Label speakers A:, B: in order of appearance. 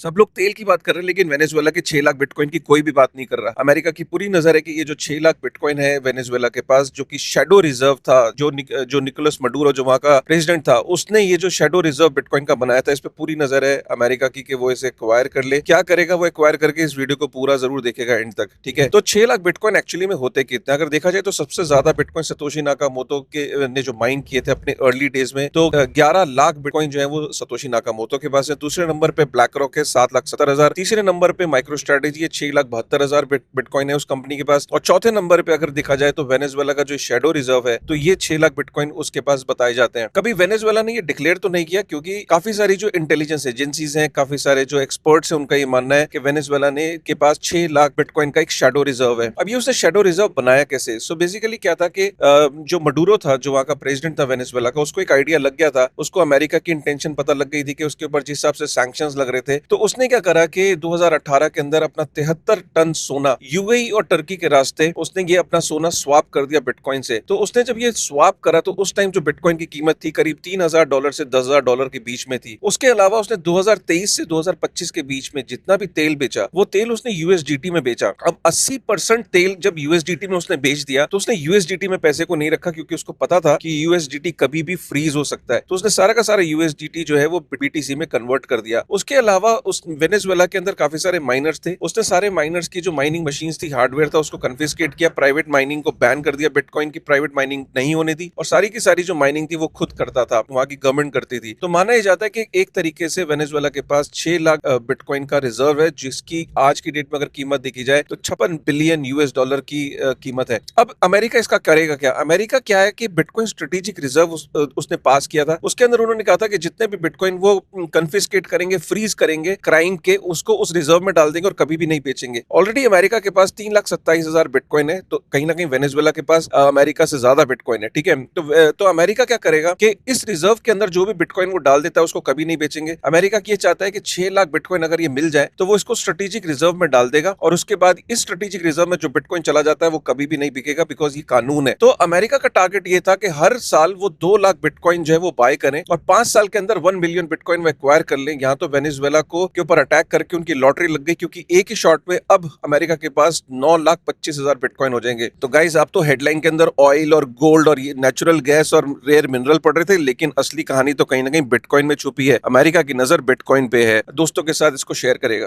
A: सब लोग तेल की बात कर रहे हैं लेकिन वेनेजुएला के 6 लाख बिटकॉइन की कोई भी बात नहीं कर रहा। अमेरिका की पूरी नजर है कि ये जो 6 लाख बिटकॉइन है वेनेजुएला के पास, जो कि शेडो रिजर्व था, जो निकोलस मडूरो जो वहां का प्रेसिडेंट था, उसने ये जो शेडो रिजर्व बिटकॉइन का बनाया था, इस पे पूरी नजर है अमेरिका की कि वो इसे एक्वायर कर ले। क्या करेगा वो एक्वायर करके, इस वीडियो को पूरा जरूर देखेगा एंड तक, ठीक है। तो 6 लाख बिटकॉइन एक्चुअली में होते कितने, अगर देखा जाए तो सबसे ज्यादा बिटकॉइन सतोशी नाकामोटो के ने जो माइन किए थे अपने अर्ली डेज में, तो 11 लाख बिटकॉइन जो है वो सतोशी नाकामोटो के पास है। दूसरे नंबर पे ब्लैक रॉक है 7,70,000। तीसरे नंबर पे माइक्रो स्ट्रेटेजी है 6,72,000 बिटकॉइन है उस कंपनी के पास। और चौथे नंबर पे अगर देखा जाए तो वेनेजुएला का जो शेडो रिजर्व है, तो ये 6 लाख बिटकॉइन उसके पास बताए जाते हैं। कभी वेनेजुएला ने ये डिक्लेयर तो नहीं किया, क्योंकि काफी सारी जो इंटेलिजेंस एजेंसीज हैं, काफी सारे जो एक्सपर्ट्स हैं, उनका ये मानना है कि वेनेजुएला ने के पास 6 लाख बिटकॉइन का एक शेडो रिजर्व है। अब ये उसने शेडो रिजर्व बनाया कैसे? सो बेसिकली क्या था कि जो मडूरो था, जो वहां का प्रेसिडेंट था वेनेजुएला का, उसको एक आइडिया लग गया था, उसको अमेरिका की इंटेंशन पता लग गई थी कि उसके ऊपर जिस हिसाब से सैंक्शंस लग रहे थे, तो उसने क्या करा कि 2018 के अंदर अपना 73 टन सोना यूएई और टर्की के रास्ते उसने ये अपना सोना स्वाप कर दिया बिटकॉइन से। तो उसने जब ये स्वाप करा तो उस टाइम जो बिटकॉइन की कीमत थी करीब $3,000 से $10,000 के बीच में थी। उसके अलावा उसने 2023 से 2025 के बीच में जितना भी तेल बेचा, वो तेल उसने यूएसडीटी में बेचा। अब 80% तेल जब यूएसडीटी में उसने बेच दिया, तो उसने यूएसडीटी में पैसे को नहीं रखा, क्योंकि उसको पता था कि यूएसडीटी कभी भी फ्रीज हो सकता है। तो उसने सारा का सारा यूएसडीटी जो है वो बीटीसी में कन्वर्ट कर दिया। उसके अलावा उस वेनेजुएला के अंदर काफी सारे माइनर्स थे, उसने सारे माइनर्स की जो माइनिंग मशीन्स थी, हार्डवेयर था, उसको कन्फिस्केट किया, प्राइवेट माइनिंग को बैन कर दिया, बिटकॉइन की प्राइवेट माइनिंग नहीं होने दी, और सारी की सारी जो माइनिंग थी वो खुद करता था, वहां की गवर्नमेंट करती थी। तो माना जाता है कि एक तरीके से वेनेजुएला के पास 6 लाख बिटकॉइन का रिजर्व है, जिसकी आज की डेट में अगर कीमत देखी जाए तो 56 बिलियन यूएस डॉलर की कीमत है। अब अमेरिका इसका करेगा क्या? अमेरिका क्या है कि बिटकॉइन स्ट्रेटेजिक रिजर्व उसने पास किया था, उसके अंदर उन्होंने कहा था कि जितने भी बिटकॉइन वो कन्फिस्केट करेंगे, फ्रीज करेंगे क्राइम के, उसको उस रिजर्व में डाल देंगे और कभी भी नहीं बेचेंगे। ऑलरेडी अमेरिका के पास 3,27,000 बिटकॉइन है, तो कहीं ना कहीं वेनेजुएला के पास अमेरिका से ज्यादा बिटकॉइन है, ठीक है। तो अमेरिका क्या करेगा कि इस रिजर्व के अंदर जो भी बिटकॉइन वो डाल देता है उसको कभी नहीं बेचेंगे। अमेरिका ये चाहता है कि 6 लाख बिटकॉइन अगर ये मिल जाए तो वो इसको स्ट्रेटेजिक रिजर्व में डाल देगा, और उसके बाद इस स्ट्रेटेजिक रिजर्व में जो बिटकॉइन चला जाता है वो कभी भी नहीं बिकेगा, बिकॉज ये कानून है। तो अमेरिका का टारगेट ये था कि हर साल वो 2 लाख बिटकॉइन जो है वो बाय करें, और 5 साल के अंदर 1 मिलियन बिटकॉइन वो एक्वायर कर लें। यहाँ तो वेनेजुएला को के ऊपर अटैक करके उनकी लॉटरी लग गई, क्योंकि एक ही शॉट में अब अमेरिका के पास 9,25,000 बिटकॉइन हो जाएंगे। तो गाइज, आप तो हेडलाइन के अंदर ऑयल और गोल्ड और ये नेचुरल गैस और रेयर मिनरल पढ़ रहे थे, लेकिन असली कहानी तो कहीं ना कहीं बिटकॉइन में छुपी है। अमेरिका की नजर बिटकॉइन पे है। दोस्तों के साथ इसको शेयर करेगा।